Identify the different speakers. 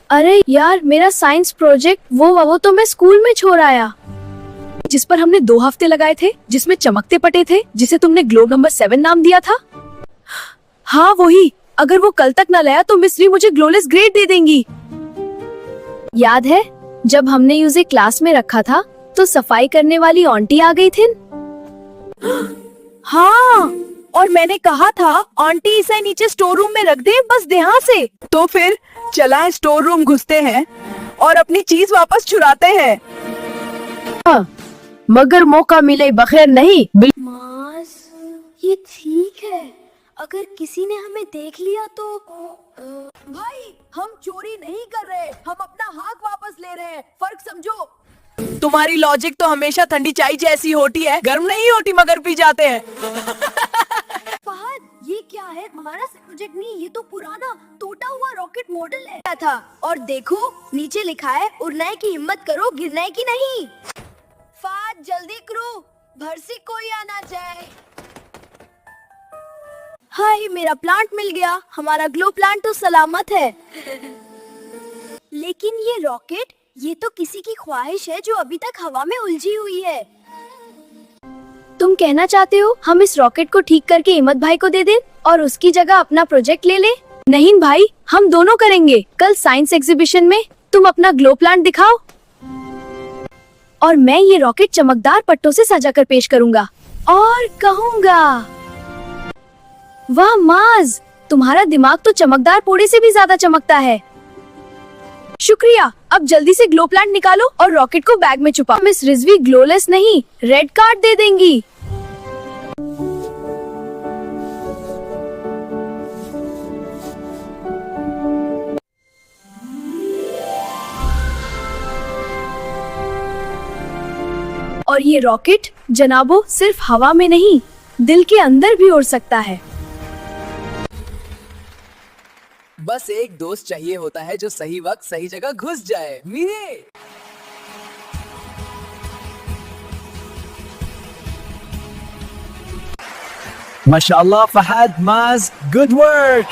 Speaker 1: अरे यार, मेरा साइंस प्रोजेक्ट वो तो मैं स्कूल में छोड़ आया, जिस पर हमने 2 हफ्ते लगाए थे, जिसमें चमकते पटे थे, जिसे तुमने ग्लोब नंबर 7 नाम दिया था। हाँ वही। अगर वो कल तक न लाया तो मिस्री मुझे ग्लोलेस ग्रेड दे देंगी। याद है जब हमने उसे क्लास में रखा था तो सफाई करने वाली आंटी आ गई थी।
Speaker 2: हाँ, और मैंने कहा था आंटी इसे नीचे स्टोर रूम में रख दे, बस ध्यान से। तो फिर चला स्टोर रूम घुसते हैं और अपनी चीज वापस चुराते हैं।
Speaker 1: मगर मौका मिले बगैर नहीं।
Speaker 3: मास, ये ठीक है, अगर किसी ने हमें देख लिया तो
Speaker 2: भाई, हम चोरी नहीं कर रहे, हम अपना हक वापस ले रहे हैं, फर्क समझो। तुम्हारी लॉजिक तो हमेशा ठंडी चाय जैसी होती है, गर्म नहीं होती मगर पी जाते हैं।
Speaker 3: फहद, ये क्या है? हमारा प्रोजेक्ट नहीं, ये तो पुराना टूटा हुआ रॉकेट मॉडल है था। और देखो नीचे लिखा है, उड़ने की हिम्मत करो, गिरने की नहीं। फहद जल्दी करो, भरसी कोई आना जाए। हाय, मेरा प्लांट मिल गया। हमारा ग्लो प्लांट तो सलामत है। लेकिन ये रॉकेट, ये तो किसी की ख्वाहिश है जो अभी तक हवा में उलझी हुई है।
Speaker 1: तुम कहना चाहते हो हम इस रॉकेट को ठीक करके हिम्मत भाई को दे दें और उसकी जगह अपना प्रोजेक्ट ले ले? नहीं भाई, हम दोनों करेंगे। कल साइंस एग्जीबिशन में तुम अपना ग्लो प्लांट दिखाओ और मैं ये रॉकेट चमकदार पट्टों से सजा कर पेश करूंगा और कहूँगा, वाह माज, तुम्हारा दिमाग तो चमकदार पोड़े से भी ज्यादा चमकता है। शुक्रिया। अब जल्दी से ग्लो प्लांट निकालो और रॉकेट को बैग में छुपाओ। मिस रिजवी ग्लोलेस नहीं, रेड कार्ड दे देंगी। और ये रॉकेट जनाबो सिर्फ हवा में नहीं, दिल के अंदर भी उड़ सकता है।
Speaker 2: बस एक दोस्त चाहिए होता है जो सही वक्त सही जगह घुस जाए। मीरे
Speaker 4: माशाअल्लाह फहद, माज, गुड वर्क।